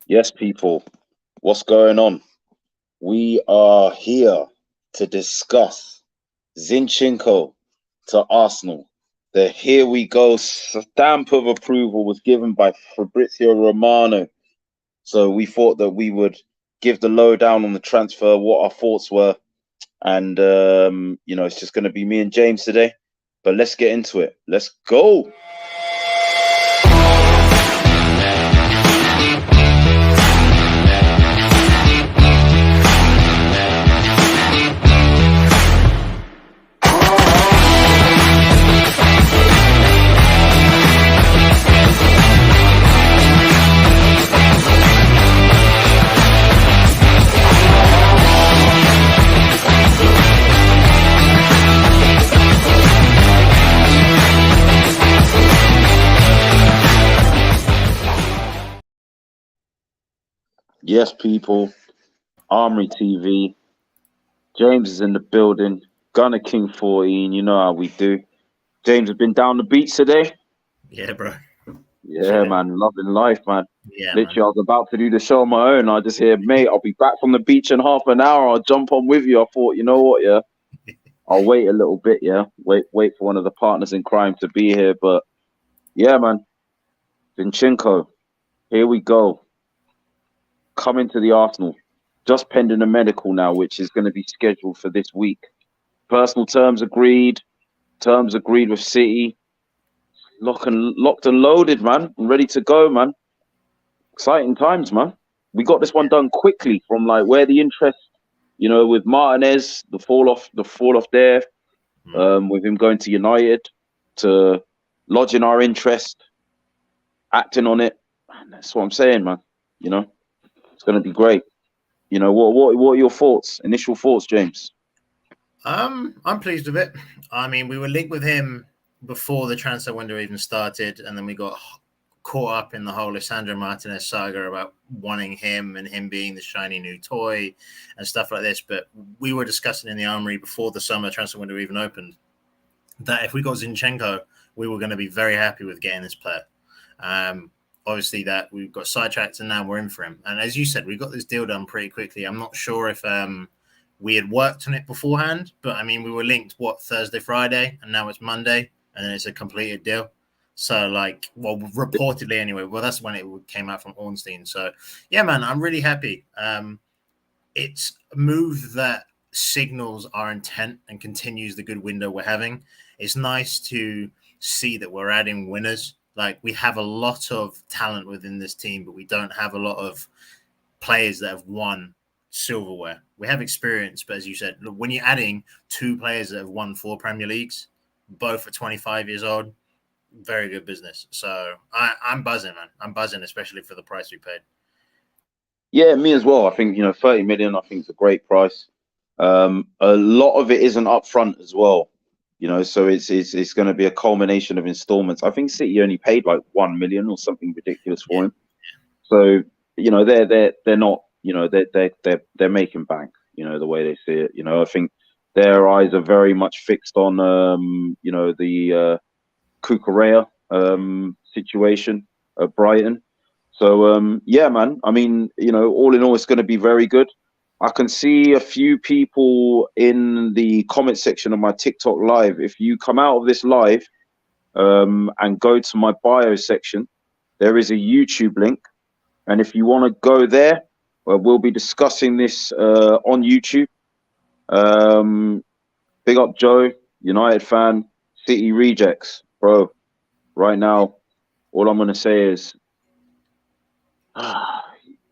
Yes, people, what's going on? We are here to discuss Zinchenko to Arsenal. The here we go stamp of approval was given by Fabrizio Romano. So we thought that we would give the lowdown on the transfer, what our thoughts were. And, it's just going to be me and James today. But let's get into it. Let's go. Yes, people. Armoury TV. James is in the building. GunnerKing 14. You know how we do. James has been down the beach today. Yeah, bro. Yeah, man. Loving life, man. Yeah, Literally, I was about to do the show on my own. I just hear, mate, I'll be back from the beach in half an hour. I'll jump on with you. I thought, you know what, yeah? I'll wait a little bit, yeah? Wait for one of the partners in crime to be here. But, yeah, man. Zinchenko, here we go. Coming to the Arsenal. Just pending a medical now, which is going to be scheduled for this week. Personal terms agreed. Terms agreed with City. Locked and loaded, man. I'm ready to go, man. Exciting times, man. We got this one done quickly from like where the interest, with Martinez, the fall off there, with him going to United, to lodging our interest, acting on it. Man, that's what I'm saying, man. It's gonna be great. What are your thoughts? Initial thoughts, James? I'm pleased with it. I mean, we were linked with him before the transfer window even started, and then we got caught up in the whole Lisandro Martinez saga about wanting him and him being the shiny new toy and stuff like this. But we were discussing in the Armoury before the summer transfer window even opened that if we got Zinchenko, we were going to be very happy with getting this player. Obviously, that we've got sidetracked and now we're in for him. And as you said, we got this deal done pretty quickly. I'm not sure if we had worked on it beforehand, but I mean, we were linked, Thursday, Friday, and now it's Monday, and then it's a completed deal. So, reportedly anyway. Well, that's when it came out from Ornstein. So, yeah, man, I'm really happy. It's a move that signals our intent and continues the good window we're having. It's nice to see that we're adding winners. Like, we have a lot of talent within this team, but we don't have a lot of players that have won silverware. We have experience, but as you said, when you're adding two players that have won 4 Premier Leagues, both at 25 years old, very good business. So I'm buzzing, man. I'm buzzing, especially for the price we paid. Yeah, me as well. I think 30 million. I think is a great price. A lot of it isn't upfront as well. So it's going to be a culmination of installments. I think City only paid like 1 million or something ridiculous for him. So they're not. They're making bank. The way they see it. I think their eyes are very much fixed on the Cucurella situation at Brighton. So yeah, man. I mean, all in all, it's going to be very good. I can see a few people in the comment section of my TikTok live. If you come out of this live and go to my bio section, there is a YouTube link. And if you want to go there, we'll be discussing this on YouTube. Big up Joe, United fan, City rejects. Bro, right now, all I'm going to say is,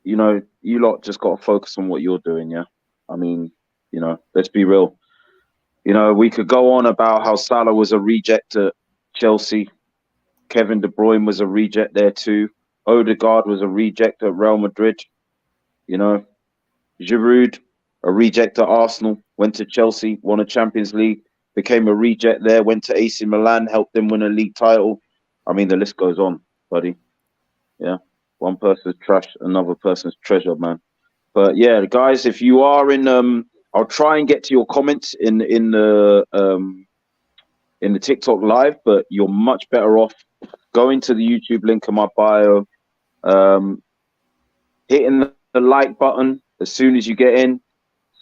you lot just got to focus on what you're doing, yeah? I mean, let's be real. We could go on about how Salah was a reject at Chelsea. Kevin De Bruyne was a reject there too. Odegaard was a reject at Real Madrid. Giroud, a reject at Arsenal, went to Chelsea, won a Champions League, became a reject there, went to AC Milan, helped them win a league title. I mean, the list goes on, buddy. Yeah. One person's trash, another person's treasure, man. But yeah, guys, if you are in, I'll try and get to your comments in the TikTok live, but you're much better off going to the YouTube link in my bio. hitting the like button as soon as you get in,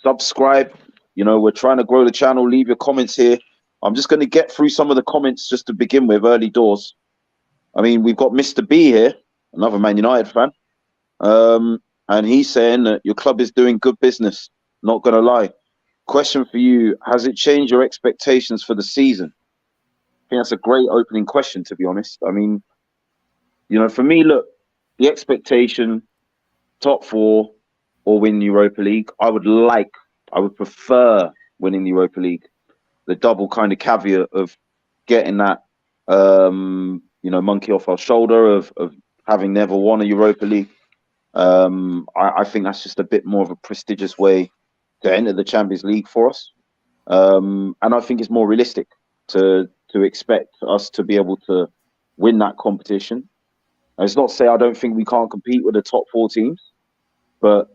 subscribe. You know, we're trying to grow the channel. Leave your comments here. I'm just going to get through some of the comments just to begin with, early doors. I mean, we've got Mr. B here, another Man United fan. And he's saying that your club is doing good business. Not going to lie. Question for you, has it changed your expectations for the season? I think that's a great opening question, to be honest. I mean, you know, for me, look, the expectation, top four or win Europa League. I would prefer winning the Europa League. The double kind of caveat of getting that, you know, monkey off our shoulder of having never won a Europa League. I think that's just a bit more of a prestigious way to enter the Champions League for us. And I think it's more realistic to expect us to be able to win that competition. And it's not to say I don't think we can't compete with the top four teams, but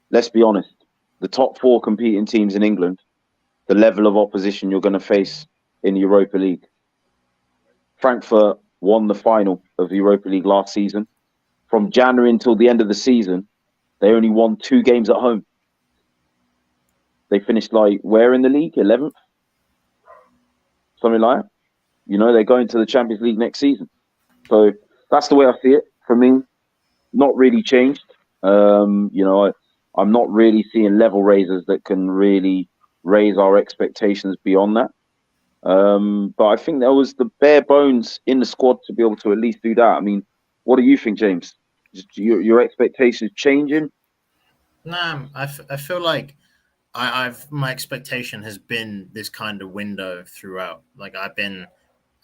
let's be honest, the top four competing teams in England, the level of opposition you're going to face in the Europa League. Frankfurt won the final of the Europa League last season. From January until the end of the season, they only won 2 games at home. They finished like where in the league? 11th? Something like that. You know, they're going to the Champions League next season. So that's the way I see it. For me, not really changed. You know, I'm not really seeing level raisers that can really raise our expectations beyond that. But I think there was the bare bones in the squad to be able to at least do that. I mean, what do you think, James? Your expectations changing? Nah, I feel like my expectation has been this kind of window throughout. Like I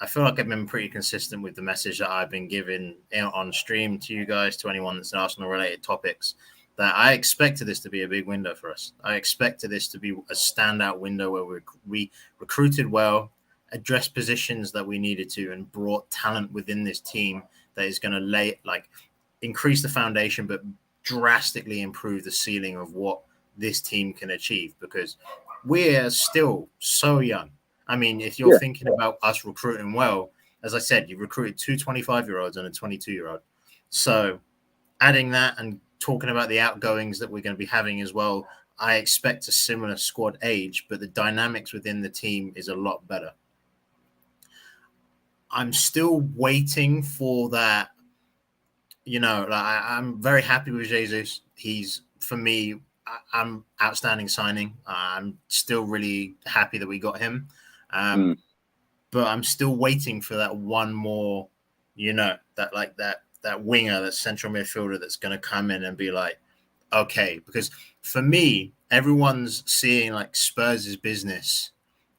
feel like I've been pretty consistent with the message that I've been giving on stream to you guys, to anyone that's in Arsenal related topics, that I expected this to be a big window for us. I expected this to be a standout window where we recruited well, addressed positions that we needed to, and brought talent within this team that is going to increase the foundation, but drastically improve the ceiling of what this team can achieve, because we're still so young. I mean, if you're thinking about us recruiting well, as I said, you recruited 2 25-year-olds and a 22-year-old. So adding that and talking about the outgoings that we're going to be having as well, I expect a similar squad age, but the dynamics within the team is a lot better. I'm still waiting for that. You know, I'm very happy with Jesus. He's, for me, I'm outstanding signing. I'm still really happy that we got him. But I'm still waiting for that one more, you know, that winger, that central midfielder that's going to come in and be like, okay, because for me, everyone's seeing like Spurs' business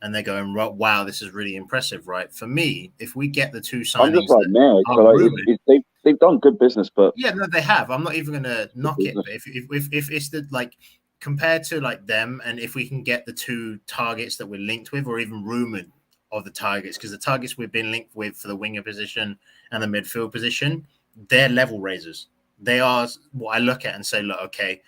and they're going, wow, this is really impressive, right? For me, if we get the 2 signings, I'm just like, man, they've done good business, but yeah, no, they have. I'm not even going to knock it. But if it's the like compared to like them, and if we can get the 2 targets that we're linked with, or even rumored of the targets, because the targets we've been linked with for the winger position and the midfield position, they're level raisers. They are what I look at and say, look, okay,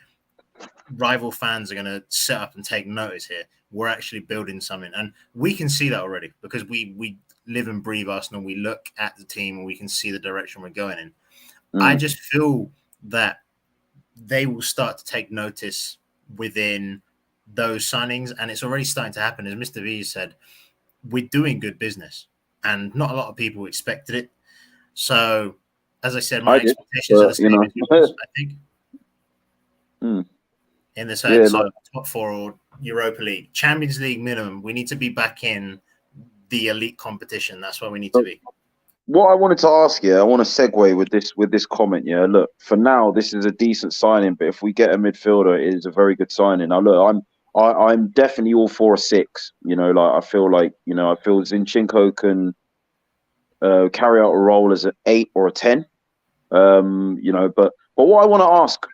rival fans are going to set up and take notice here. We're actually building something, and we can see that already because we live and breathe Arsenal. We look at the team and we can see the direction we're going in. I just feel that they will start to take notice within those signings, and it's already starting to happen. As Mr. V said, we're doing good business, and not a lot of people expected it. So, as I said, my expectations are the same as yours, I think. In the sense of top 4 or Europa League, Champions League minimum, we need to be back in the elite competition. That's where we need to be. What I wanted to ask you, I want to segue with this comment. Yeah, look, for now, this is a decent signing, but if we get a midfielder, it is a very good signing. Now, look, I'm definitely all for a 6. You know, like I feel Zinchenko can carry out a role as an 8 or a 10. You know, but what I want to ask,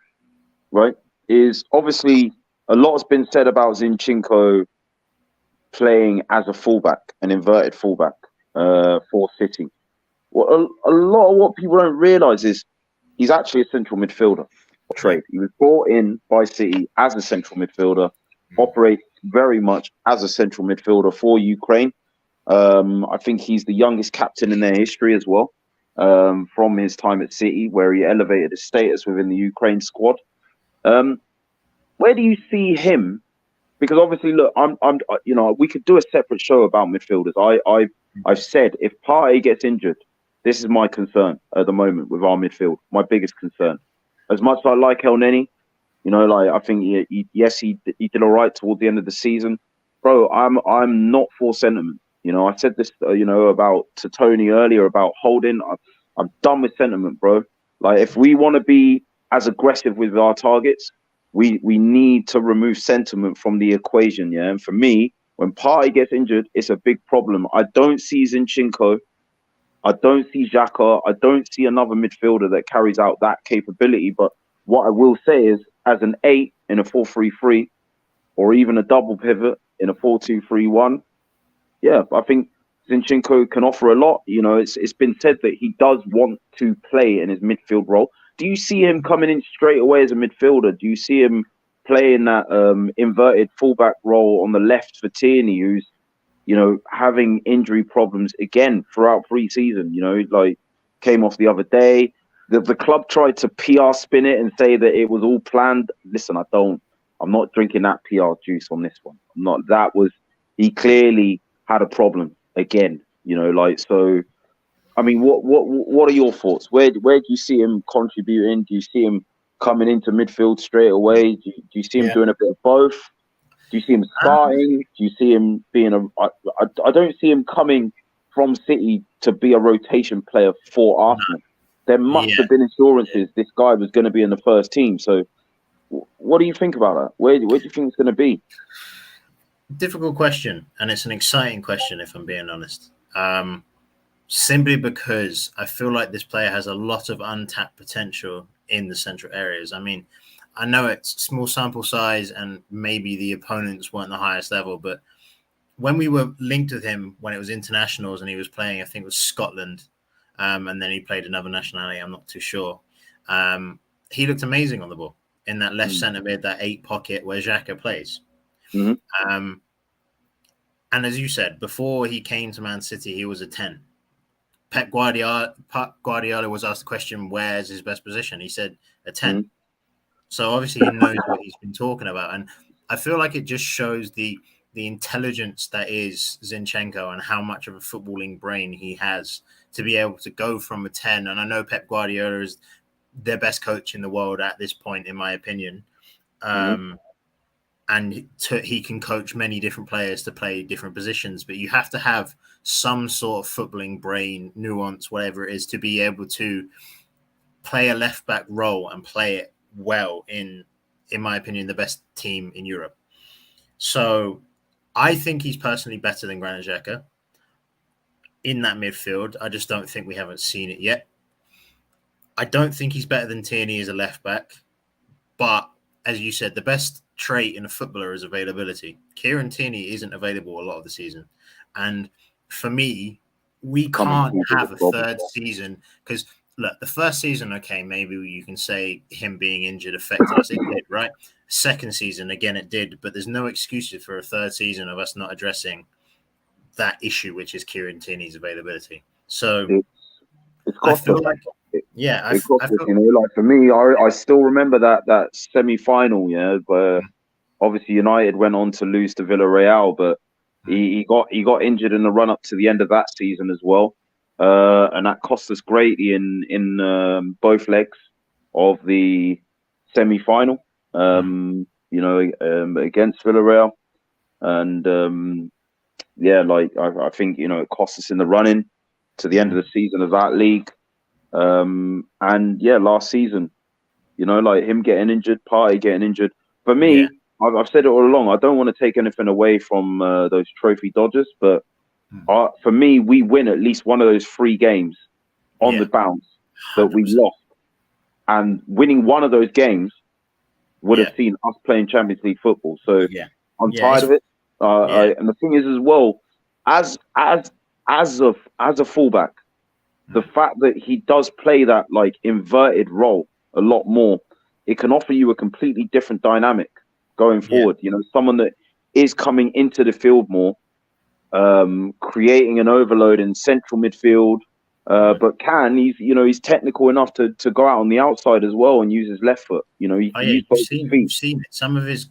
right, is obviously a lot has been said about Zinchenko playing as a fullback, an inverted fullback for City. Well, a lot of what people don't realise is he's actually a central midfielder trade. He was brought in by City as a central midfielder, operates very much as a central midfielder for Ukraine. I think he's the youngest captain in their history as well. from his time at City, where he elevated his status within the Ukraine squad. Where do you see him? Because obviously, look, we could do a separate show about midfielders. I've said if Partey gets injured, this is my concern at the moment with our midfield. My biggest concern. As much as I like El Neni, I think he did all right toward the end of the season, bro. I'm not for sentiment. I said this, about to Tony earlier about holding. I'm done with sentiment, bro. Like, if we want to be as aggressive with our targets, we need to remove sentiment from the equation, yeah. And for me, when Partey gets injured, it's a big problem. I don't see Zinchenko. I don't see Xhaka. I don't see another midfielder that carries out that capability. But what I will say is, as an 8 in a 4-3-3, or even a double pivot in a 4-2-3-1, yeah, I think Zinchenko can offer a lot. It's been said that he does want to play in his midfield role. Do you see him coming in straight away as a midfielder? Do you see him playing that inverted fullback role on the left for Tierney, who's having injury problems again throughout pre-season? Like, came off the other day. The club tried to PR spin it and say that it was all planned. Listen, I'm not drinking that PR juice on this one. He clearly had a problem again, so. I mean, what are your thoughts? Where do you see him contributing? Do you see him coming into midfield straight away? Do you see him doing a bit of both? Do you see him starting? Do you see him being I don't see him coming from City to be a rotation player for Arsenal. There must have been assurances this guy was going to be in the first team. So, what do you think about that? Where do you think it's going to be? Difficult question, and it's an exciting question, if I'm being honest. Simply because I feel like this player has a lot of untapped potential in the central areas. I mean, I know it's small sample size and maybe the opponents weren't the highest level, but when we were linked with him when it was internationals and he was playing, I think it was Scotland, and then he played another nationality, I'm not too sure. He looked amazing on the ball in that left centre mid, that 8 pocket where Xhaka plays. Mm-hmm. And as you said, before he came to Man City, he was a 10. Pep Guardiola was asked the question, where's his best position? He said a 10. Mm-hmm. So obviously he knows what he's been talking about. And I feel like it just shows the intelligence that is Zinchenko and how much of a footballing brain he has to be able to go from a 10. And I know Pep Guardiola is their best coach in the world at this point, in my opinion. And he can coach many different players to play different positions, but you have to have some sort of footballing brain, nuance, whatever it is, to be able to play a left back role and play it well in my opinion, the best team in Europe. So I think he's personally better than Granit Xhaka in that midfield. I just don't think we haven't seen it yet. I don't think he's better than Tierney as a left back, but as you said, the best trait in a footballer is availability. Kieran Tierney isn't available a lot of the season. And for me, we can't have a third season because, look, the first season, okay, maybe you can say him being injured affected us. It did, right? Second season, again, it did. But there's no excuses for a third season of us not addressing that issue, which is Kieran Tierney's availability. So it's cost I feel us. like, yeah, I feel like for me, I still remember that semi-final, where obviously United went on to lose to Villarreal, but he got injured in the run up to the end of that season as well, and that cost us greatly in both legs of the semi-final, against Villarreal, and I think it cost us in the run-in to the end of the season of that league. Last season, him getting injured, Partey getting injured. For me, I've said it all along, I don't want to take anything away from those trophy dodgers, but for me, we win at least one of those 3 games on the bounce that 100%. We lost. And winning one of those games would have seen us playing Champions League football. So I'm tired of it. And the thing is as well, as a fullback, the fact that he does play that like inverted role a lot more, it can offer you a completely different dynamic going forward. Someone that is coming into the field more, creating an overload in central midfield, But he's technical enough to go out on the outside as well and use his left foot. You know, he Oh can yeah, use both his feet. you've seen it. Some of his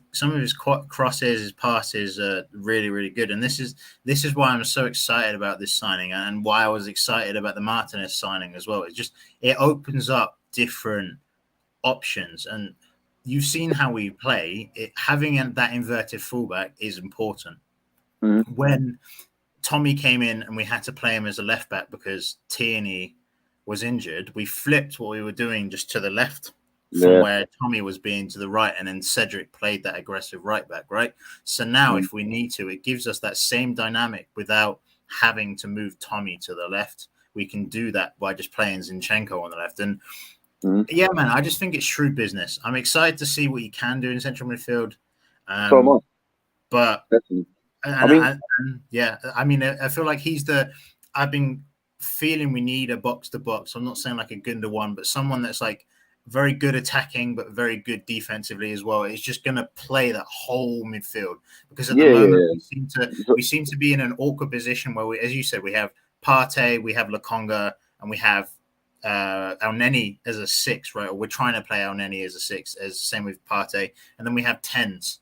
crosses, his passes are really really good, and this is why I'm so excited about this signing, and why I was excited about the Martinez signing as well. It opens up different options, and you've seen how we play. Having that inverted fullback is important. Mm-hmm. When Tommy came in and we had to play him as a left back because Tierney was injured, we flipped what we were doing just to the left from where Tommy was being to the right, and then Cedric played that aggressive right back, right? So now if we need to, it gives us that same dynamic without having to move Tommy to the left. We can do that by just playing Zinchenko on the left. And yeah, man, I just think it's shrewd business. I'm excited to see what he can do in central midfield. So am I. But Definitely. I feel like I've been feeling we need a box to box. I'm not saying like a Gunda one, but someone that's like very good attacking, but very good defensively as well. It's just going to play that whole midfield, because at the moment we seem to be in an awkward position where as you said, we have Partey, we have Lokonga, and we have Elneny as a 6, right? Or we're trying to play Elneny as a 6, as same with Partey, and then we have 10s.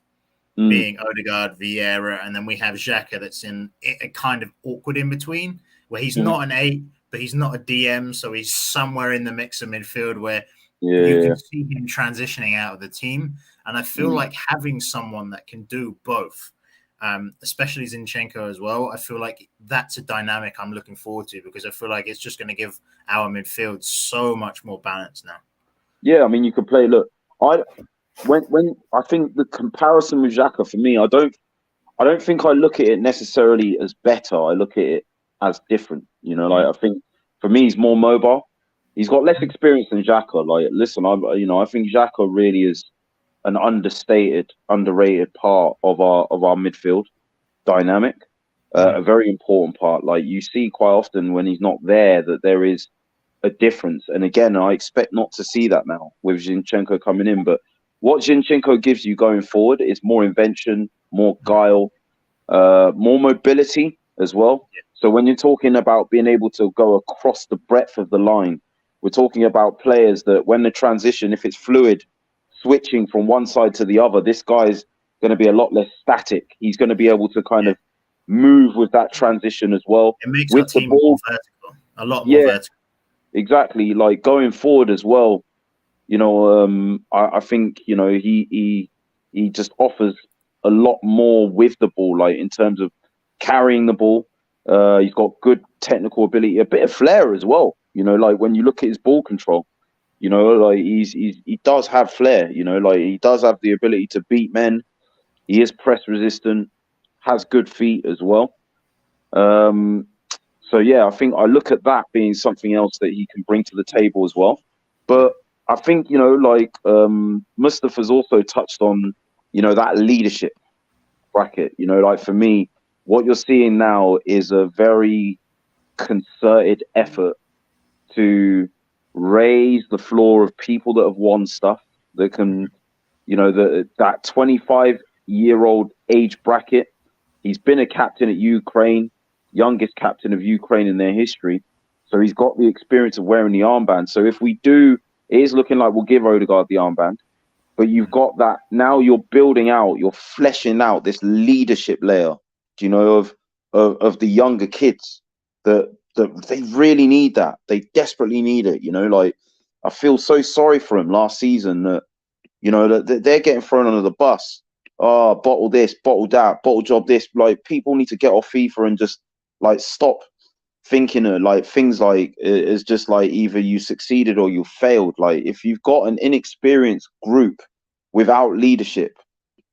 Being Odegaard, Vieira, and then we have Xhaka that's in a kind of awkward in between, where he's not an 8, but he's not a DM, so he's somewhere in the mix of midfield where you can see him transitioning out of the team. And I feel like having someone that can do both, especially Zinchenko as well, I feel like that's a dynamic I'm looking forward to, because I feel like it's just going to give our midfield so much more balance now. Yeah, I mean, you could play. Look, when I think the comparison with Xhaka, for me, I don't think I look at it necessarily as better. I look at it as different. You know, like I think for me, he's more mobile. He's got less experience than Xhaka. Like, listen, I think Xhaka really is an underrated part of our midfield dynamic. A very important part. Like, you see quite often when he's not there that there is a difference. And again, I expect not to see that now with Zinchenko coming in. But what Zinchenko gives you going forward is more invention, more guile, more mobility as well. So when you're talking about being able to go across the breadth of the line, we're talking about players that when the transition, if it's fluid, switching from one side to the other, this guy's going to be a lot less static. He's going to be able to kind of move with that transition as well. It makes with our team more vertical, a lot more vertical. Exactly. Like going forward as well, you know, I think, you know, he just offers a lot more with the ball, like in terms of carrying the ball. He's got good technical ability, a bit of flair as well. You know, like when you look at his ball control, you know, like he does have flair. You know, like he does have the ability to beat men. He is press resistant, has good feet as well. So yeah, I think I look at that being something else that he can bring to the table as well. But I think, you know, like Mustafa's also touched on, you know, that leadership bracket. You know, like for me, what you're seeing now is a very concerted effort to raise the floor of people that have won stuff, that can, you know, that 25-year-old age bracket. He's been a captain at Ukraine, youngest captain of Ukraine in their history. So he's got the experience of wearing the armband. So if we do, it is looking like we'll give Odegaard the armband. But you've got that, now you're building out, you're fleshing out this leadership layer, do you know, of the younger kids that they really need that. They desperately need it, you know, like I feel so sorry for him last season that, you know, that they're getting thrown under the bus. Oh, bottle this, bottle that, bottle job this. Like, people need to get off FIFA and just like stop thinking of like things like it's just like either you succeeded or you failed. Like, if you've got an inexperienced group without leadership,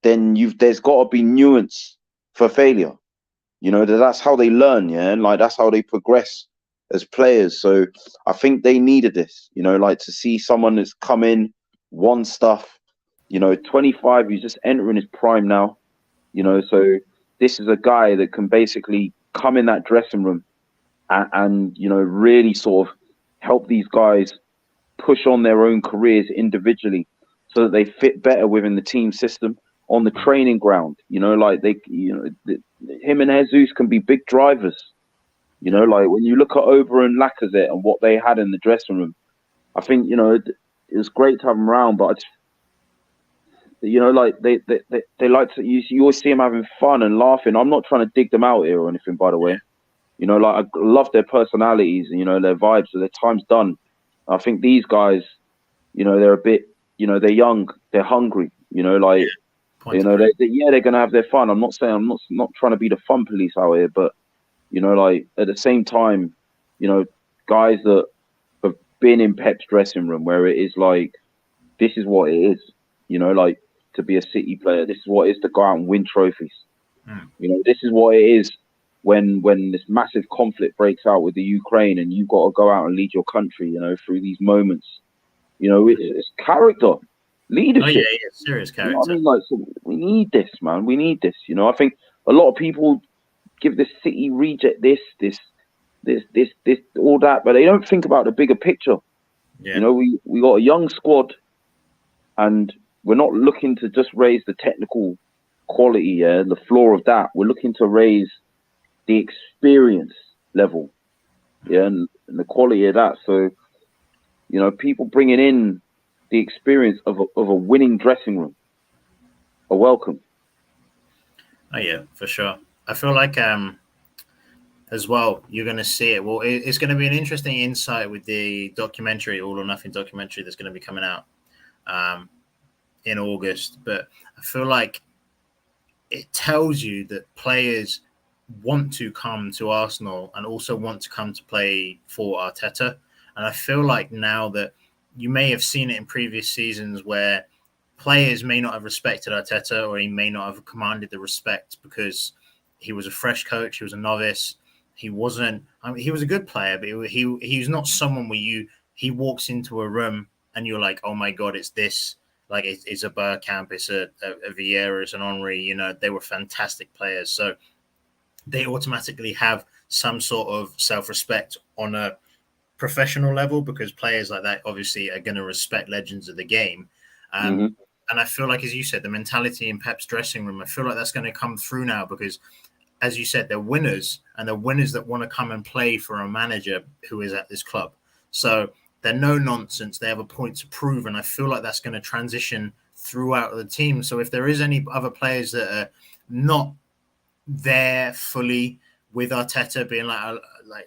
then there's got to be nuance for failure. You know, that's how they learn, yeah, and like that's how they progress as players. So I think they needed this, you know, like to see someone that's come in, won stuff, you know, 25, he's just entering his prime now, you know, so this is a guy that can basically come in that dressing room and you know, really sort of help these guys push on their own careers individually so that they fit better within the team system on the training ground. You know, like him and Jesus can be big drivers. You know, like when you look at Ober and Lacazette and what they had in the dressing room, I think, it was great to have them around, but I just, like they like to, you always see them having fun and laughing. I'm not trying to dig them out here or anything, by the way. Like I love their personalities and, their vibes, so their time's done. I think these guys, they're a bit, they're young, they're hungry, like, they're going to have their fun. I'm not saying, I'm not trying to be the fun police out here, but, like at the same time, guys that have been in Pep's dressing room where it is like, this is what it is, like to be a City player. This is what it is to go out and win trophies. This is what it is when this massive conflict breaks out with the Ukraine and you've got to go out and lead your country, through these moments. It's character, leadership. Oh, yeah, serious character. I mean, like, so we need this, man. We need this. I think a lot of people give the City reject this, all that, but they don't think about the bigger picture. Yeah. We got a young squad, and we're not looking to just raise the technical quality, the floor of that. We're looking to raise the experience level, and the quality of that. So, people bringing in the experience of a winning dressing room are welcome. Oh yeah, for sure. I feel like as well, you're going to see it. Well, it's going to be an interesting insight with the documentary, All or Nothing documentary, that's going to be coming out in August. But I feel like it tells you that players want to come to Arsenal and also want to come to play for Arteta. And I feel like now that you may have seen it in previous seasons where players may not have respected Arteta, or he may not have commanded the respect because he was a fresh coach, he was a novice. He wasn't. I mean, he was a good player, but he's not someone where he walks into a room and you're like, oh my god, it's this. Like it's a Bergkamp, it's a Vieira, it's an Armoury. They were fantastic players, so they automatically have some sort of self-respect on a professional level because players like that obviously are going to respect legends of the game. And I feel like, as you said, the mentality in Pep's dressing room, I feel like that's going to come through now because, as you said, they're winners, and they're winners that want to come and play for a manager who is at this club. So they're no nonsense. They have a point to prove, and I feel like that's going to transition throughout the team. So if there is any other players that are not there fully with Arteta, being like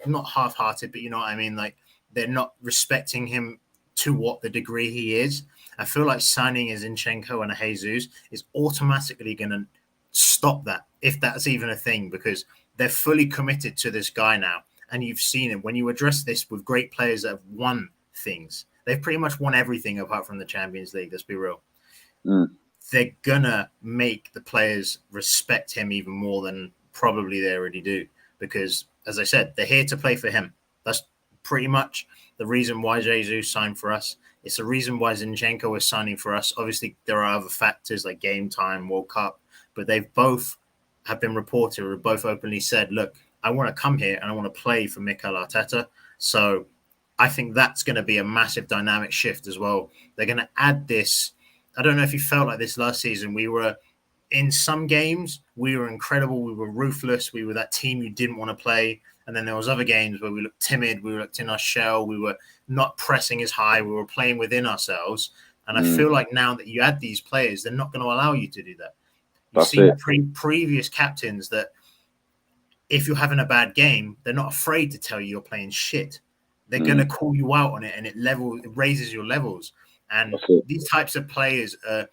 not half-hearted, but you know what I mean, like they're not respecting him to what the degree he is, I feel like signing a Zinchenko and a Jesus is automatically going to stop that, if that's even a thing, because they're fully committed to this guy now. And you've seen it when you address this with great players that have won things. They've pretty much won everything apart from the Champions League. Let's be real. They're gonna make the players respect him even more than probably they already do, because, as I said, they're here to play for him. That's pretty much the reason why Jesus signed for us. It's the reason why Zinchenko is signing for us. Obviously, there are other factors like game time, World Cup, but they've both have been reported or both openly said, look, I want to come here and I want to play for Mikel Arteta. So I think that's going to be a massive dynamic shift as well. They're going to add this. I don't know if you felt like this last season. We were, in some games, we were incredible. We were ruthless. We were that team you didn't want to play. And then there was other games where we looked timid. We looked in our shell. We were not pressing as high. We were playing within ourselves. And I feel like now that you add these players, they're not going to allow you to do that. You've seen previous captains that if you're having a bad game, they're not afraid to tell you you're playing shit. They're going to call you out on it, and it raises your levels. And these types of players are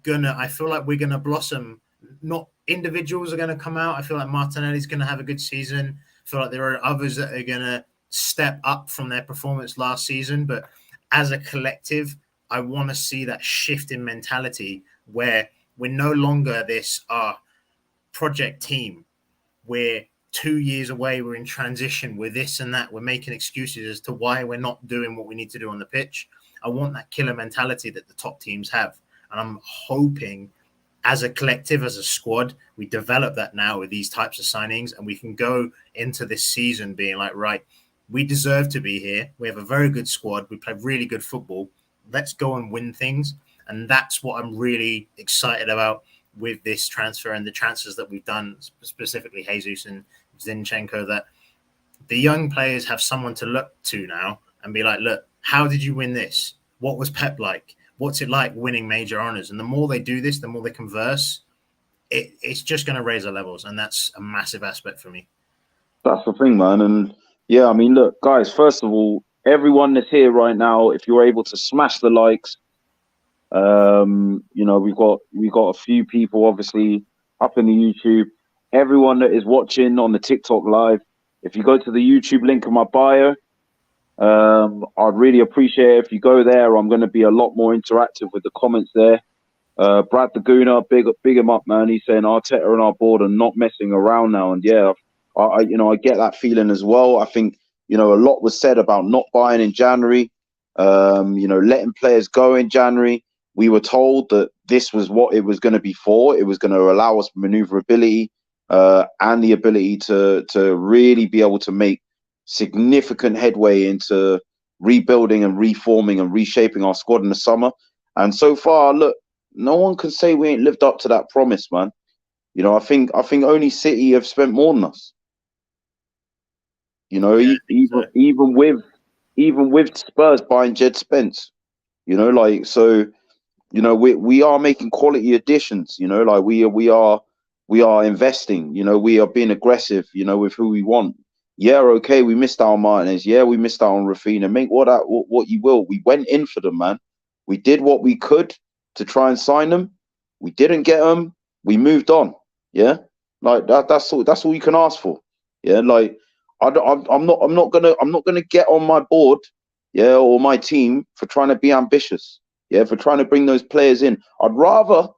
I feel like we're gonna blossom. Not individuals are gonna come out. I feel like Martinelli's gonna have a good season. I feel like there are others that are gonna step up from their performance last season. But as a collective, I want to see that shift in mentality where we're no longer this project team. We're 2 years away. We're in transition. We're this and that. We're making excuses as to why we're not doing what we need to do on the pitch. I want that killer mentality that the top teams have. And I'm hoping as a collective, as a squad, we develop that now with these types of signings, and we can go into this season being like, right, we deserve to be here. We have a very good squad. We play really good football. Let's go and win things. And that's what I'm really excited about with this transfer and the transfers that we've done, specifically Jesus and Zinchenko, that the young players have someone to look to now and be like, look, how did you win this? What was Pep like? What's it like winning major honors? And the more they do this, the more they converse, it's just going to raise their levels. And that's a massive aspect for me. That's the thing, man. And yeah, I mean, look, guys, first of all, everyone that's here right now, if you're able to smash the likes, you know, we got a few people obviously up in the YouTube. Everyone that is watching on the TikTok live, if you go to the YouTube link in my bio, I'd really appreciate it if you go there. I'm going to be a lot more interactive with the comments there. Brad the Gooner, big him up, man. He's saying Arteta and our board are not messing around now, and yeah, I get that feeling as well. I think, you know, a lot was said about not buying in January, you know, letting players go in January. We were told that this was what it was going to be for. It was going to allow us maneuverability and the ability to really be able to make significant headway into rebuilding and reforming and reshaping our squad in the summer. And so far, look, no one can say we ain't lived up to that promise, man. You know, I think only City have spent more than us. You know, Yeah, even with Spurs buying Jed Spence, you know, like, so, you know, we are making quality additions. You know, like we are investing. You know, we are being aggressive. You know, with who we want. Yeah, okay, we missed out on Martinez. Yeah, we missed out on Rafinha. Make what you will. We went in for them, man. We did what we could to try and sign them. We didn't get them. We moved on. Yeah, like that's all you can ask for. Yeah, like I'm not gonna get on my board, yeah, or my team for trying to be ambitious. Yeah, for trying to bring those players in. I'd rather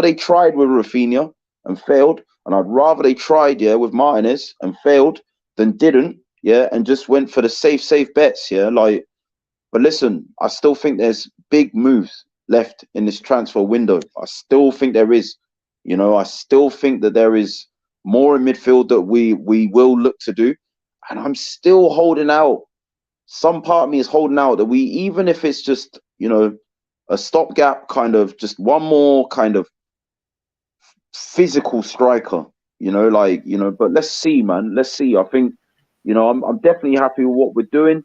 they tried with Rafinha and failed, and I'd rather they tried, yeah, with Martinez and failed than didn't, yeah, and just went for the safe bets, yeah. Like, but listen, I still think there's big moves left in this transfer window. I still think there is. You know, I still think that there is more in midfield that we will look to do. And I'm still holding out. Some part of me is holding out that we, even if it's just, you know, a stopgap, kind of just one more kind of physical striker, you know, like, you know, but let's see, man. Let's see. I think, you know, I'm definitely happy with what we're doing.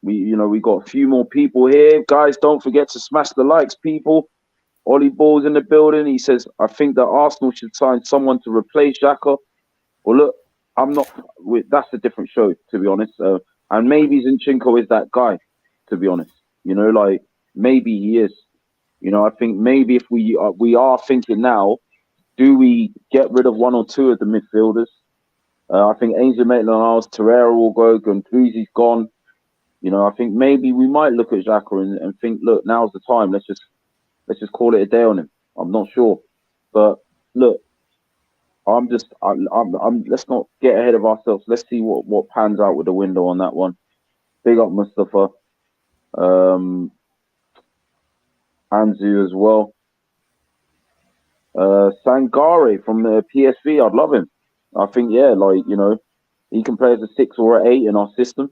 We got a few more people here. Guys, don't forget to smash the likes, people. Ollie Ball's in the building. He says, I think that Arsenal should sign someone to replace Xhaka. Well, look, I'm not. That's a different show, to be honest. And maybe Zinchenko is that guy, to be honest. You know, like, maybe he is. You know, I think maybe if we are thinking now, do we get rid of one or two of the midfielders? I think Angel Maitland-Niles, Torreira will go, Guendouzi's gone. You know, I think maybe we might look at Xhaka and think, look, now's the time. Let's just call it a day on him. I'm not sure, but look, I'm. Let's not get ahead of ourselves. Let's see what pans out with the window on that one. Big up Mustafa, Anzu as well. Sangare from the PSV. I'd love him. I think, yeah, like, you know, he can play as a 6 or an 8 in our system,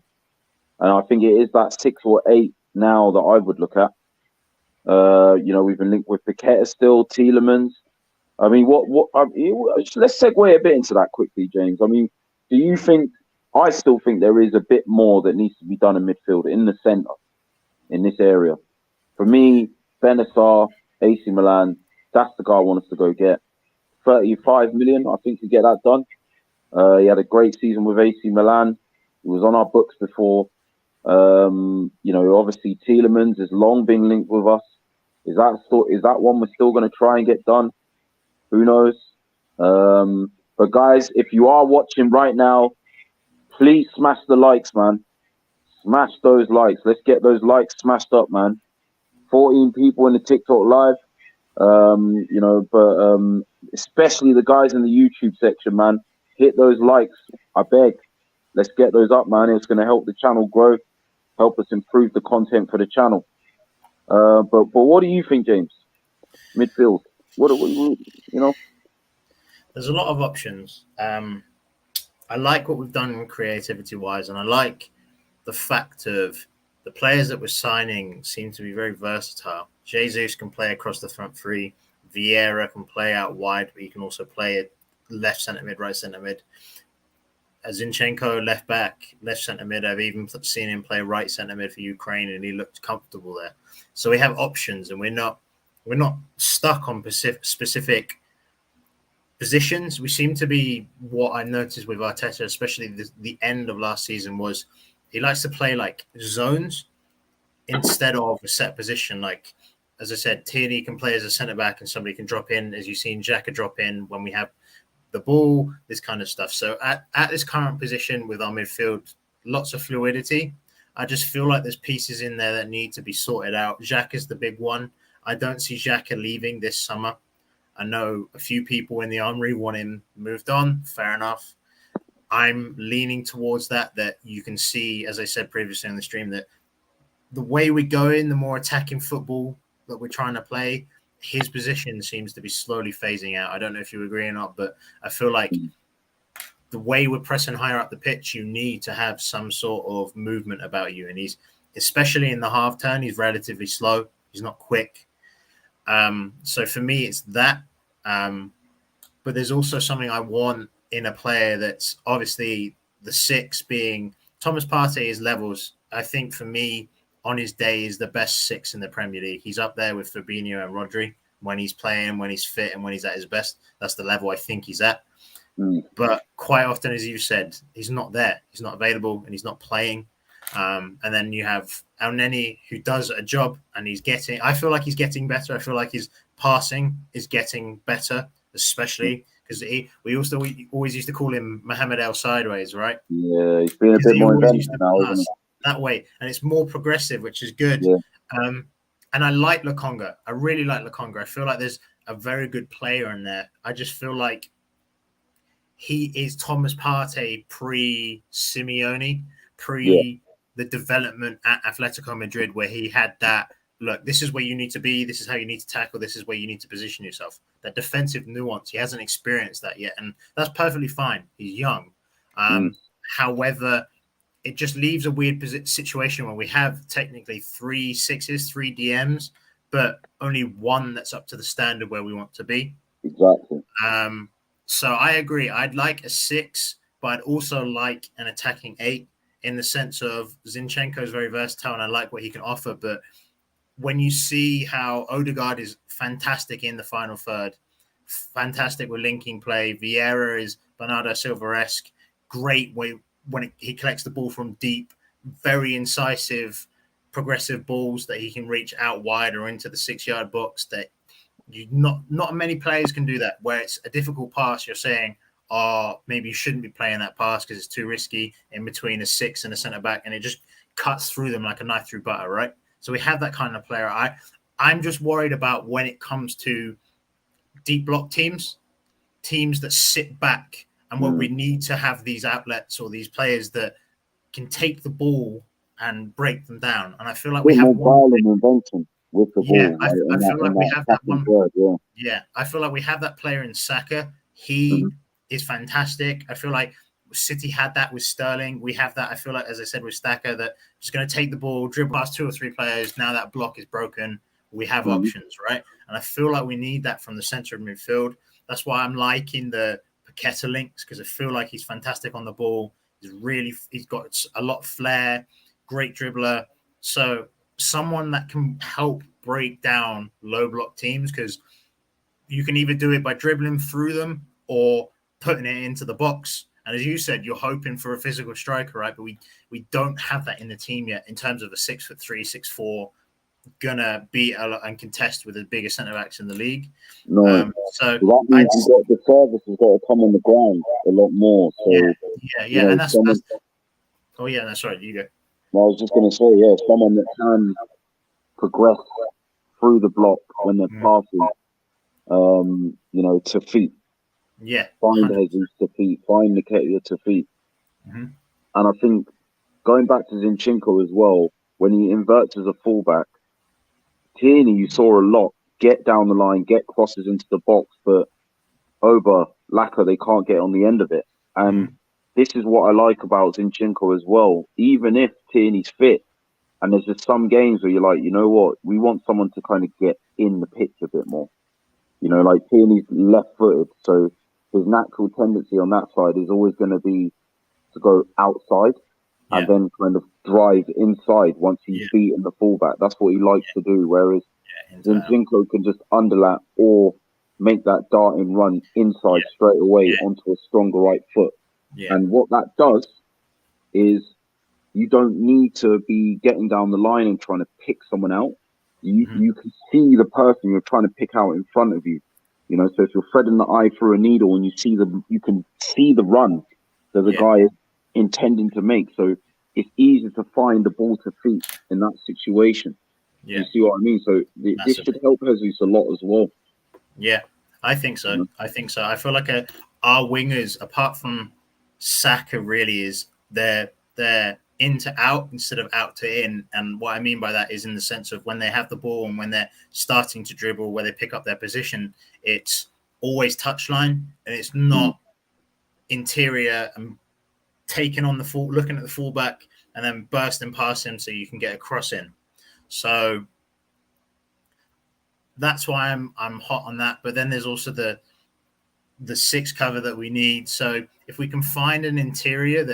and I think it is that 6 or 8 now that I would look at. You know, we've been linked with Paqueta still, Tielemans. I mean, let's segue a bit into that quickly, James. I mean, do you think? I still think there is a bit more that needs to be done in midfield, in the centre, in this area. For me, Benacer, AC Milan, that's the guy I want us to go get. 35 million, I think, to get that done. He had a great season with AC Milan. He was on our books before. You know, obviously Tielemans has long been linked with us. Is that one we're still going to try and get done? Who knows? But guys, if you are watching right now, please smash the likes, man. Smash those likes. Let's get those likes smashed up, man. 14 people in the TikTok live. You know, but especially the guys in the YouTube section, man. Hit those likes, I beg. Let's get those up, man. It's going to help the channel grow, help us improve the content for the channel. But what do you think, James? Midfield. What you know? there's a lot of options. I like what we've done creativity-wise, and I like the fact of the players that we're signing seem to be very versatile. Jesus can play across the front three. Vieira can play out wide, but he can also play at left centre mid, right centre mid. Zinchenko left back, left centre mid. I've even seen him play right centre mid for Ukraine, and he looked comfortable there. So we have options, and we're not stuck on specific positions. We seem to be, what I noticed with Arteta, especially the end of last season, was he likes to play like zones instead of a set position. Like, as I said, Tierney can play as a centre back, and somebody can drop in, as you've seen Xhaka drop in when we have the ball, this kind of stuff. So at this current position with our midfield, lots of fluidity. I just feel like there's pieces in there that need to be sorted out. Xhaka is the big one. I don't see Xhaka leaving this summer. I know a few people in the Armoury want him moved on. Fair enough. I'm leaning towards that you can see, as I said previously on the stream, that the way we're going, the more attacking football that we're trying to play, his position seems to be slowly phasing out. I don't know if you agree or not, but I feel like the way we're pressing higher up the pitch, you need to have some sort of movement about you. And he's, especially in the half turn, he's relatively slow. He's not quick. So for me, it's that. But there's also something I want in a player that's obviously the six being Thomas Partey is levels. I think for me, on his day, is the best six in the Premier League. He's up there with Fabinho and Rodri when he's playing, when he's fit, and when he's at his best. That's the level I think he's at. But quite often, as you said, he's not there. He's not available, and he's not playing. And then you have El Neni, who does a job, and I feel like he's getting better. I feel like his passing is getting better, especially because we always used to call him Mohamed El Sideways, right? Yeah, he's been a bit more inventive now, isn't he? That way, and it's more progressive, which is good. Yeah. And I like Lokonga. I really like Lokonga. I feel like there's a very good player in there. I just feel like he is Thomas Partey pre-Simeone, the development at Atletico Madrid, where he had that, look, this is where you need to be, this is how you need to tackle, this is where you need to position yourself. That defensive nuance, he hasn't experienced that yet, and that's perfectly fine. He's young. However, it just leaves a weird situation where we have technically 3 sixes, 3 DMs, but only one that's up to the standard where we want to be. Exactly. So I agree. I'd like a 6, but I'd also like an attacking 8 in the sense of Zinchenko is very versatile and I like what he can offer. But when you see how Odegaard is fantastic in the final third, fantastic with linking play, Vieira is Bernardo Silva-esque, great way when he collects the ball from deep, very incisive, progressive balls that he can reach out wide or into the 6-yard box. That not many players can do that. Where it's a difficult pass, you're saying, "Oh, maybe you shouldn't be playing that pass because it's too risky in between a 6 and a centre back," and it just cuts through them like a knife through butter, right? So we have that kind of player. I'm just worried about when it comes to deep block teams that sit back. And what we need to have these outlets or these players that can take the ball and break them down. And I feel like we have more violent invention with the ball. Yeah, I feel like we have that one. Word, yeah, I feel like we have that player in Saka. He is fantastic. I feel like City had that with Sterling. We have that, I feel like, as I said, with Saka, that just going to take the ball, dribble past 2 or 3 players. Now that block is broken. We have options, right? And I feel like we need that from the centre of midfield. That's why I'm liking the Paqueta links, because I feel like he's fantastic on the ball. He's got a lot of flair, great dribbler. So someone that can help break down low block teams, because you can either do it by dribbling through them or putting it into the box. And as you said, you're hoping for a physical striker, right? But we don't have that in the team yet in terms of a 6'3", 6'4", gonna beat and contest with the biggest centre backs in the league. No, so that means the service has got to come on the ground a lot more. So, yeah, and that's. Oh yeah, that's right. You go. Well, I was just going to say, someone that can progress through the block when they're passing, to feet. Yeah, find Jesus to feet, find Nketiah to feet. And I think going back to Zinchenko as well, when he inverts as a fullback, Tierney, you saw a lot get down the line, get crosses into the box, but over Laka, they can't get on the end of it. And this is what I like about Zinchenko as well. Even if Tierney's fit, and there's just some games where you're like, you know what, we want someone to kind of get in the pitch a bit more. Like Tierney's left-footed, so his natural tendency on that side is always going to be to go outside and then kind of drive inside once he's beaten the fullback. That's what he likes to do. Whereas Zinchenko can just underlap or make that darting run inside straight away onto a stronger right foot. And what that does is you don't need to be getting down the line and trying to pick someone out. You can see the person you're trying to pick out in front of you. You know, so if you're threading the eye through a needle and you can see the run that the guy is intending to make. So it's easy to find the ball to feet in that situation. Yeah. You see what I mean? So this should help Jesus a lot as well. Yeah, I think so. I think so. I feel like our wingers, apart from Saka, really is they're in to out instead of out to in. And what I mean by that is in the sense of when they have the ball and when they're starting to dribble, where they pick up their position, it's always touchline and it's not interior and taking on the full, looking at the fullback and then bursting past him so you can get a cross in. So that's why I'm hot on that. But then there's also the 6 cover that we need. So if we can find an interior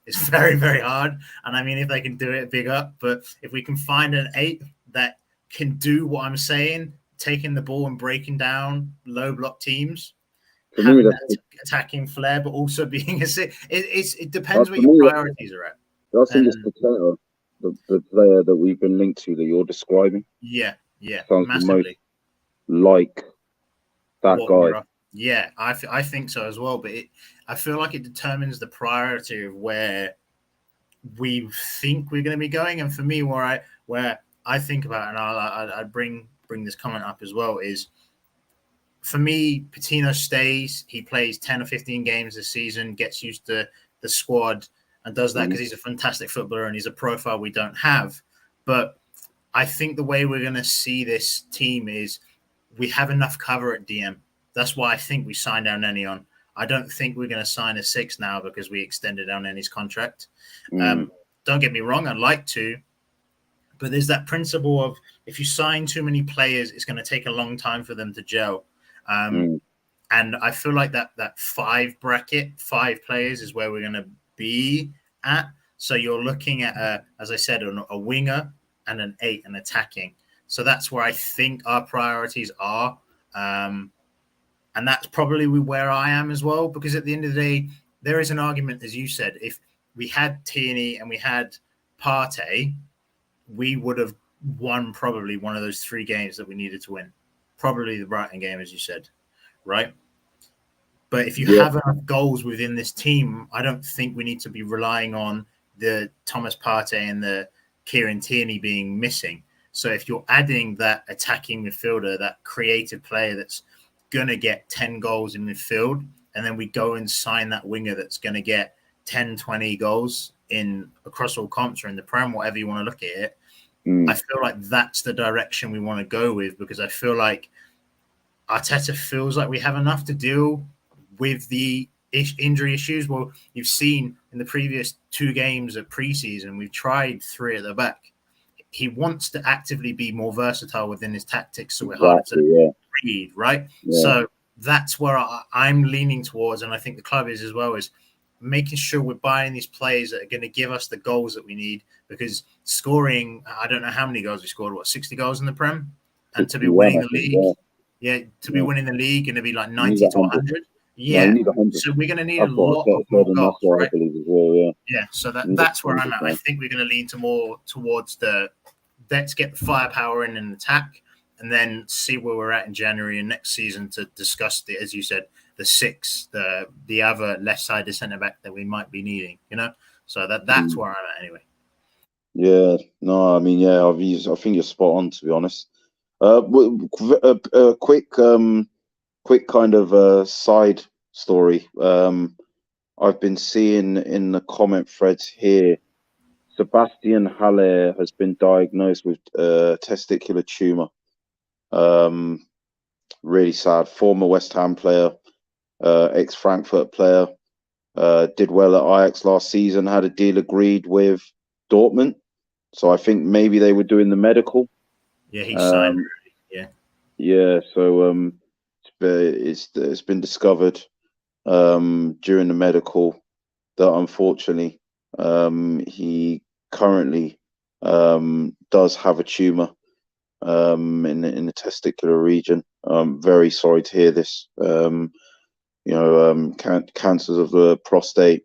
it's very, very hard. And I mean, if they can do it, big up. But if we can find an 8 that can do what I'm saying, taking the ball and breaking down low block teams, having that attacking flair, but also being a 6. It depends what your priorities are at. I think it's Potato, the player that we've been linked to that you're describing. Yeah, sounds massively like that guy. Yeah, I think so as well. But I feel like it determines the priority of where we think we're going to be going. And for me, where I think about, and I bring this comment up as well, is for me, Patino stays. He plays 10 or 15 games this season, gets used to the squad, and does that because he's a fantastic footballer and he's a profile we don't have. But I think the way we're going to see this team is we have enough cover at DM. That's why I think we signed Elneny on. I don't think we're going to sign a 6 now because we extended Elneny's contract. Don't get me wrong, I'd like to. But there's that principle of if you sign too many players, it's going to take a long time for them to gel. And I feel like that 5 bracket, 5 players is where we're going to be at. So you're looking at, as I said, a winger and an 8 and attacking. So that's where I think our priorities are. And that's probably where I am as well, because at the end of the day, there is an argument, as you said, if we had Tierney and we had Partey, we would have won probably one of those 3 games that we needed to win. Probably the Brighton game, as you said, right? But if you have enough goals within this team, I don't think we need to be relying on the Thomas Partey and the Kieran Tierney being missing. So if you're adding that attacking midfielder, that creative player that's going to get 10 goals in midfield, and then we go and sign that winger that's going to get 10, 20 goals in across all comps or in the Prem, whatever you want to look at it, I feel like that's the direction we want to go with, because I feel like Arteta feels like we have enough to deal with the injury issues. Well, you've seen in the previous 2 games of preseason, we've tried 3 at the back. He wants to actively be more versatile within his tactics, so we're hard to read, right? Yeah. So that's where I'm leaning towards, and I think the club is as well, is making sure we're buying these players that are going to give us the goals that we need, because scoring, I don't know how many goals we scored, 60 goals in the Prem? And to be winning the league, winning the league, going to be like 90 to 100. Yeah, so we're going to need a lot of more goals, right? Yeah, so that's where I'm at. I think we're going to lean towards let's get the firepower in and attack, and then see where we're at in January and next season to discuss as you said, the 6, the other left-sided centre-back that we might be needing, So that's where I'm at anyway. Yeah, no, I mean, I think you're spot on, to be honest. Quick kind of side story. I've been seeing in the comment threads here, Sebastian Haller has been diagnosed with testicular tumour. Really sad. Former West Ham player, ex-Frankfurt player, did well at Ajax last season, had a deal agreed with Dortmund. So I think maybe they were doing the medical. Yeah, he signed already. Yeah. Yeah, so it's been discovered during the medical that unfortunately he currently does have a tumor in the testicular region. I'm very sorry to hear this. Cancers of the prostate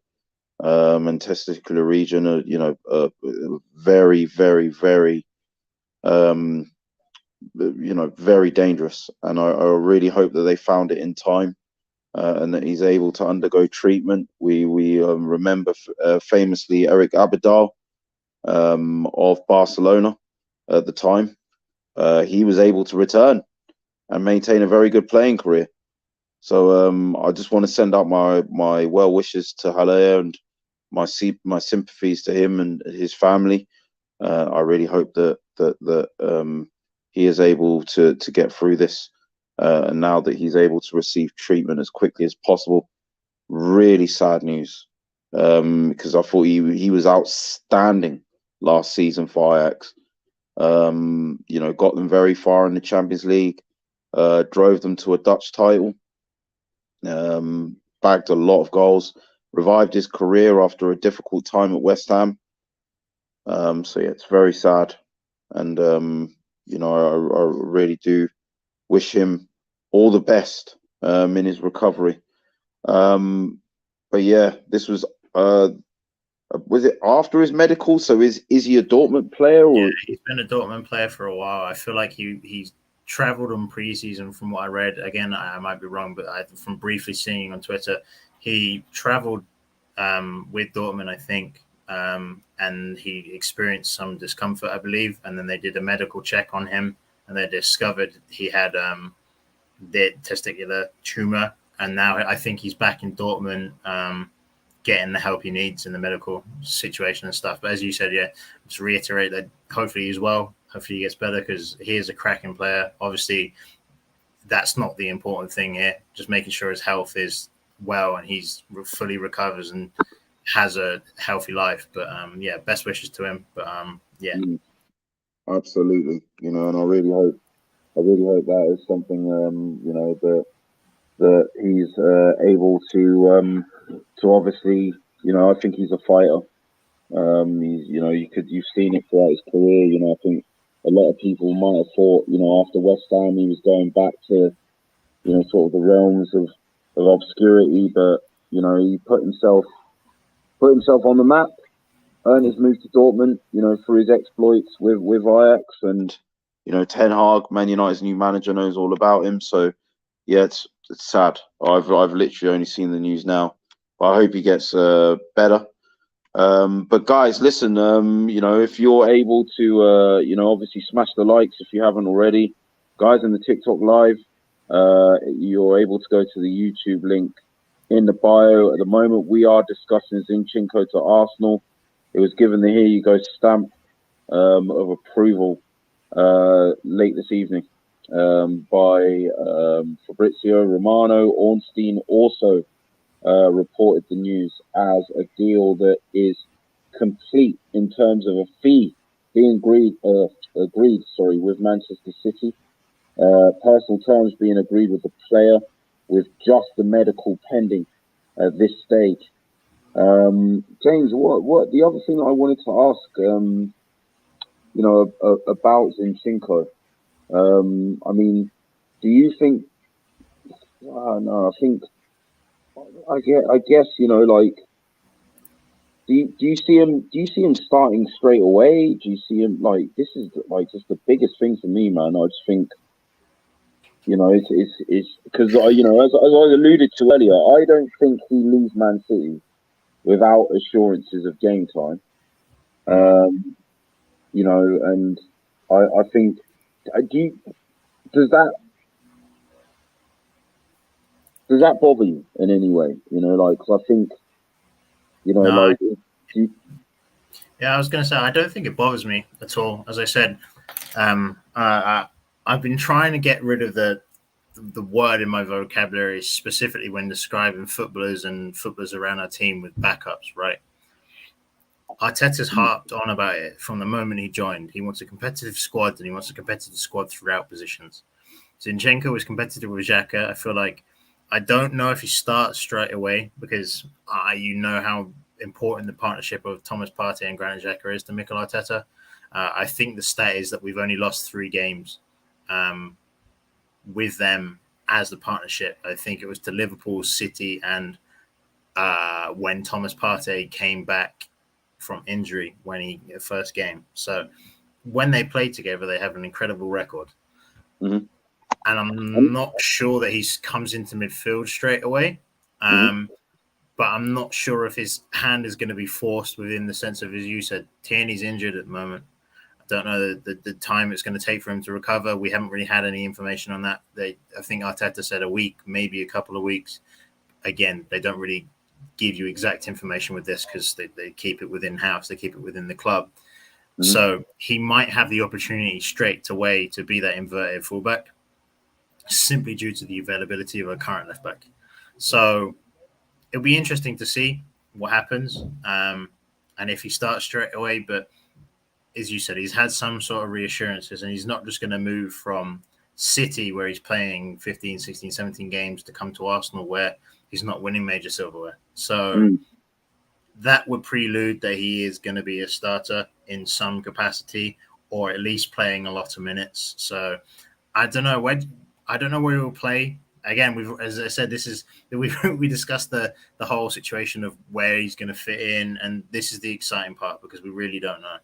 and testicular region are very, very, very very dangerous. And I really hope that they found it in time and that he's able to undergo treatment. We remember famously Eric Abidal of Barcelona at the time. He was able to return and maintain a very good playing career. So I just want to send out my well wishes to Haller and my sympathies to him and his family. I really hope that he is able to get through this, and now that he's able to receive treatment as quickly as possible. Really sad news, because I thought he was outstanding last season for Ajax. Got them very far in the Champions League, drove them to a Dutch title, bagged a lot of goals, revived his career after a difficult time at West Ham. So yeah, it's very sad, and I really do wish him all the best in his recovery. But yeah, this was it after his medical? So is he a Dortmund player? Or? Yeah, he's been a Dortmund player for a while. I feel like he's traveled on preseason from what I read. Again, I might be wrong, but from briefly seeing on Twitter, he traveled with Dortmund, I think, and he experienced some discomfort, I believe, and then they did a medical check on him, and they discovered he had the testicular tumor, and now I think he's back in Dortmund, getting the help he needs in the medical situation and stuff. But as you said, yeah, just reiterate that hopefully he's well, hopefully he gets better, because he is a cracking player. Obviously, that's not the important thing here. Just making sure his health is well and he's fully recovers and has a healthy life. But yeah, best wishes to him. But yeah, Absolutely. And I really hope that is something that he's able to obviously. I think he's a fighter. You've seen it throughout his career. I think a lot of people might have thought, after West Ham he was going back to, sort of the realms of obscurity, but he put himself on the map, earned his move to Dortmund, for his exploits with Ajax, and Ten Hag, Man United's new manager, knows all about him. So yeah, it's sad. I've literally only seen the news now, but I hope he gets better. But guys, listen, if you're able to, obviously smash the likes if you haven't already. Guys, in the TikTok live, you're able to go to the YouTube link in the bio. At the moment, we are discussing Zinchenko to Arsenal. It was given the here you go stamp of approval late this evening by Fabrizio Romano. Ornstein also reported the news as a deal that is complete in terms of a fee being agreed with Manchester City. Personal terms being agreed with the player, with just the medical pending at this stage. James, what the other thing I wanted to ask, about Zinchenko. I mean, do you think? No, I guess like. Do you see him? Do you see him starting straight away? Do you see him like this is like just the biggest thing for me, man? I just think, it's because as I alluded to earlier, I don't think he leaves Man City without assurances of game time. And I think, does that bother you in any way? Because I think, no, yeah, I was going to say, I don't think it bothers me at all. As I said, I've been trying to get rid of the word in my vocabulary, specifically when describing footballers and footballers around our team with backups, right? Arteta's harped on about it from the moment he joined. He wants a competitive squad, and he wants a competitive squad throughout positions. Zinchenko was competitive with Xhaka. I feel like I don't know if he starts straight away because you know how important the partnership of Thomas Partey and Granit Xhaka is to Mikel Arteta. I think the stat is that we've only lost 3 games with them as the partnership. I think it was to Liverpool, City, and when Thomas Partey came back from injury the first game. So when they play together, they have an incredible record. Mm-hmm. And I'm not sure that he comes into midfield straight away. But I'm not sure if his hand is going to be forced within the sense of, as you said, Tierney's injured at the moment. I don't know the time it's going to take for him to recover. We haven't really had any information on that. I think Arteta said a week, maybe a couple of weeks. Again, they don't really give you exact information with this because they keep it within house. They keep it within the club. Mm-hmm. So he might have the opportunity straight away to be that inverted fullback simply due to the availability of a current left back. So it'll be interesting to see what happens and if he starts straight away. But as you said, he's had some sort of reassurances and he's not just going to move from City where he's playing 15, 16, 17 games to come to Arsenal where he's not winning major silverware. So that would prelude that he is going to be a starter in some capacity or at least playing a lot of minutes. So I don't know where he will play. Again, as I said, we discussed the whole situation of where he's going to fit in, and this is the exciting part because we really don't know.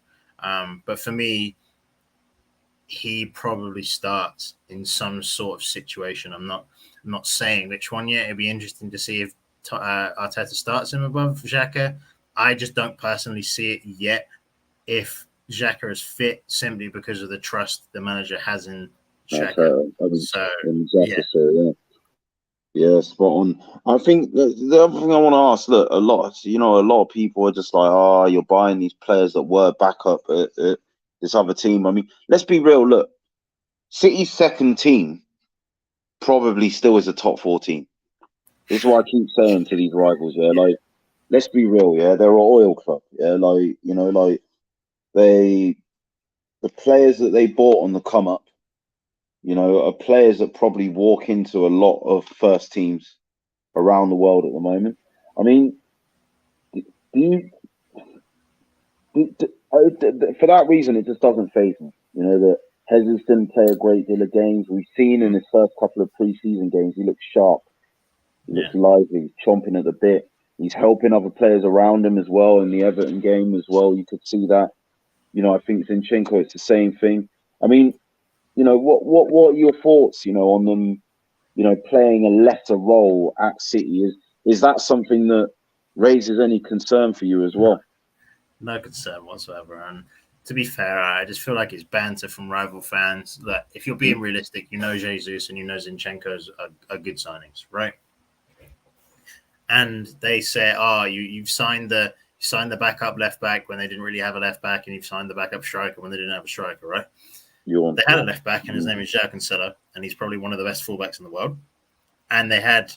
But for me, he probably starts in some sort of situation. I'm not saying which one yet. It'd be interesting to see if Arteta starts him above Xhaka. I just don't personally see it yet. If Xhaka is fit, simply because of the trust the manager has in Xhaka. Yeah, spot on. I think the other thing I want to ask, look, a lot of people are just like, oh, you're buying these players that were backup at this other team. I mean, let's be real. Look, City's second team probably still is a top 4 team. This is what I keep saying to these rivals. Yeah, like, let's be real. Yeah, they're an oil club. Yeah, like, you know, like the players that they bought on the come up, you know, are players that probably walk into a lot of first teams around the world at the moment. I mean, for that reason, it just doesn't faze me. You know, that Jesus didn't play a great deal of games. We've seen in his first couple of pre-season games, he looks sharp. He looks lively. He's chomping at the bit. He's helping other players around him as well in the Everton game as well. You could see that. You know, I think Zinchenko, it's the same thing. I mean, you know, what are your thoughts, you know, on them, you know, playing a lesser role at City? Is that something that raises any concern for you as well? No concern whatsoever. And to be fair, I just feel like it's banter from rival fans. That if you're being realistic, you know Jesus and you know Zinchenko's are good signings, right? And they say, oh, you've signed the backup left back when they didn't really have a left back, and you've signed the backup striker when they didn't have a striker, right? They had a left back, and his name is Jao Cancelo, and he's probably one of the best fullbacks in the world. And they had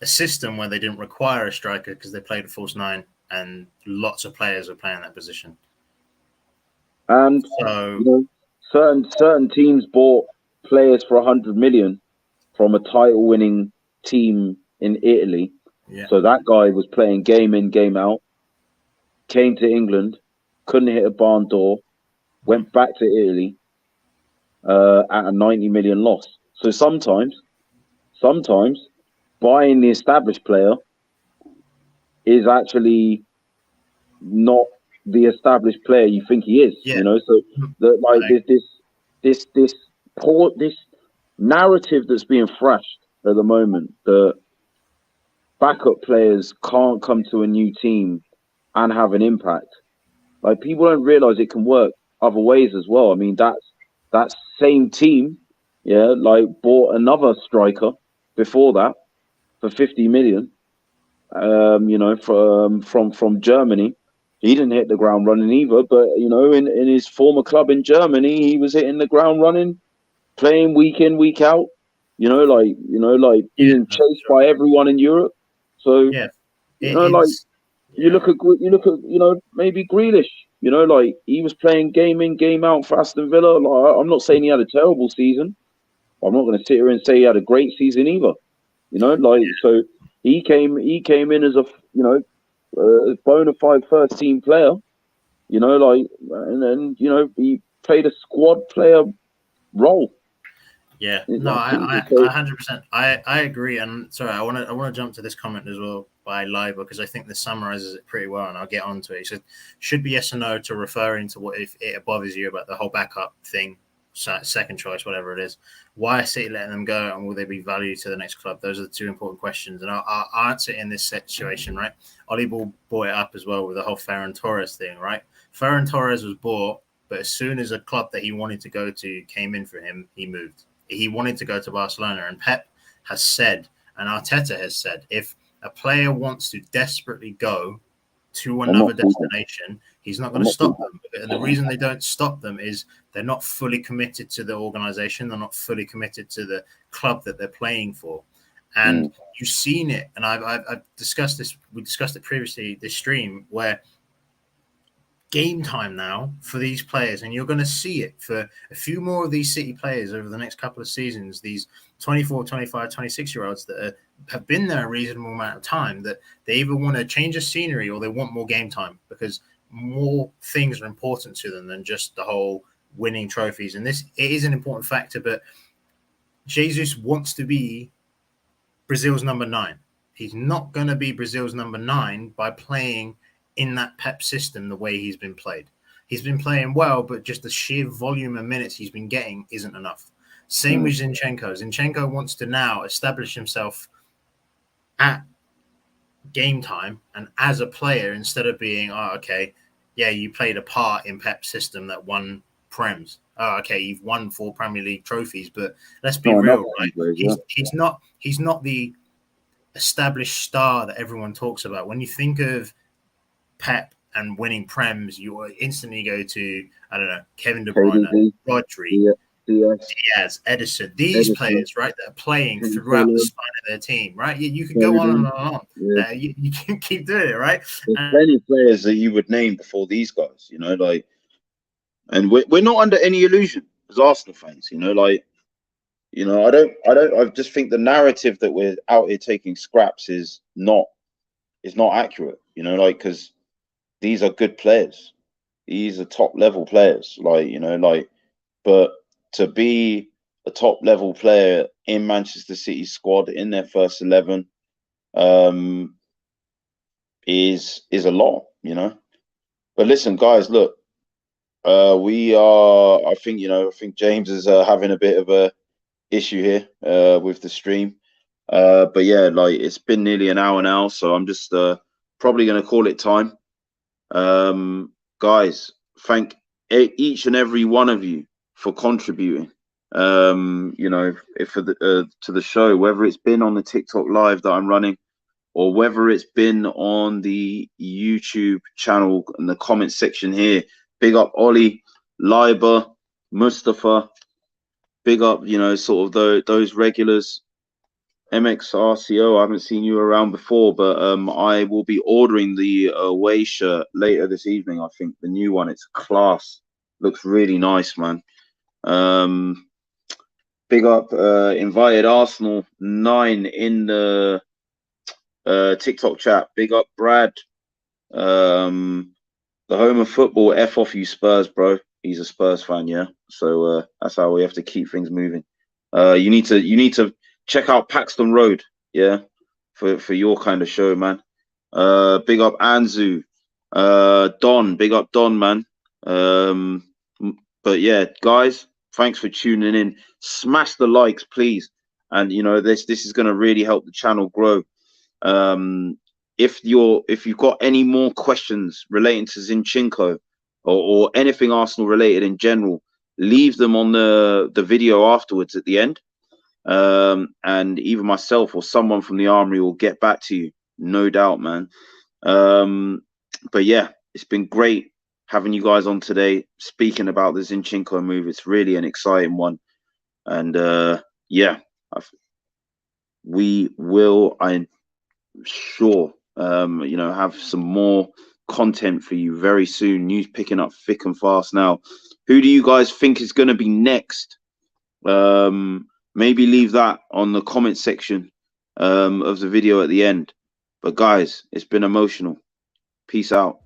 a system where they didn't require a striker because they played a false 9, and lots of players were playing that position. And so, you know, certain teams bought players for 100 million from a title-winning team in Italy. Yeah. So that guy was playing game in, game out. Came to England, couldn't hit a barn door, went back to Italy. At a 90 million loss. So sometimes buying the established player is actually not the established player you think he is. You know, so this narrative that's being thrashed at the moment, that backup players can't come to a new team and have an impact. Like, people don't realize it can work other ways as well. I mean, that same team, like, bought another striker before that for 50 million. You know, from Germany. He didn't hit the ground running either, but you know, in his former club in Germany, he was hitting the ground running, playing week in, week out. You know, like being chased by everyone in Europe. So you look at maybe Grealish. You know, like, he was playing game in, game out for Aston Villa. Like, I'm not saying he had a terrible season. I'm not going to sit here and say he had a great season either. You know, like so he came in as a bona fide first team player. You know, like, and then he played a squad player role. Yeah, no, I 100%, I agree. And sorry, I want to jump to this comment as well by Live, because I think this summarizes it pretty well, and I'll get onto it. He said, should be yes or no to referring to what if it bothers you about the whole backup thing, second choice, whatever it is. Why is City letting them go, and will they be valued to the next club? Those are the two important questions, and I'll answer it in this situation, right? Ollie Ball brought it up as well with the whole Ferran Torres thing, right? Ferran Torres was bought, but as soon as a club that he wanted to go to came in for him, he moved. He wanted to go to Barcelona, and Pep has said, and Arteta has said, if a player wants to desperately go to another destination, he's not going to stop them. And the reason they don't stop them is they're not fully committed to the organization. They're not fully committed to the club that they're playing for. And you've seen it. And I've discussed this. We discussed it previously, this stream, where game time now for these players, and you're going to see it for a few more of these City players over the next couple of seasons, these 24, 25, 26-year-olds that have been there a reasonable amount of time, that they either want to change the scenery or they want more game time, because more things are important to them than just the whole winning trophies. And this, it is an important factor, but Jesus wants to be Brazil's number 9. He's not going to be Brazil's number 9 by playing in that Pep system the way he's been played. He's been playing well, but just the sheer volume of minutes he's been getting isn't enough. Same with Zinchenko. Zinchenko wants to now establish himself at game time and as a player, instead of being, you played a part in Pep's system that won Prems. You've won 4 Premier League trophies, but let's be real, right? He's not the established star that everyone talks about. When you think of Pep and winning Prems, you instantly go to, I don't know, Kevin De Bruyne, Rodri, Diaz, Edison, these players, right, that are playing throughout the spine of their team, right? You could go on and on. Yeah. You can keep doing it, right? There's plenty of players that you would name before these guys, like, and we're not under any illusion as Arsenal fans, I just think the narrative that we're out here taking scraps is not accurate, because these are good players. These are top level players, but to be a top level player in Manchester City squad in their first 11 is a lot, But listen, guys, look, we are. I think James is having a bit of a issue here with the stream. But yeah, it's been nearly an hour now, so I'm just probably going to call it time. Guys, thank each and every one of you for contributing. For the to the show, whether it's been on the TikTok live that I'm running, or whether it's been on the YouTube channel in the comment section here. Big up Ollie, Liber, Mustafa. Big up, sort of those regulars. MXRCO, I haven't seen you around before, but I will be ordering the away shirt later this evening. I think the new one, it's class. Looks really nice, man. Big up Invited Arsenal 9 in the TikTok chat. Big up Brad. The home of football. F off you Spurs, bro. He's a Spurs fan, yeah. So that's how we have to keep things moving. You need to check out Paxton Road, yeah, for your kind of show, man. Big up Anzu, Don. Big up Don, man. But yeah, guys, thanks for tuning in. Smash the likes, please. And this is going to really help the channel grow. If you've got any more questions relating to Zinchenko or anything Arsenal related in general, leave them on the video afterwards at the end. And either myself or someone from the Armoury will get back to you, no doubt, man. But yeah, it's been great having you guys on today, speaking about the Zinchenko move. It's really an exciting one. And yeah, we will, I'm sure, have some more content for you very soon. News picking up thick and fast now. Who do you guys think is going to be next? Maybe leave that on the comment section. of the video at the end. But guys, it's been emotional. Peace out.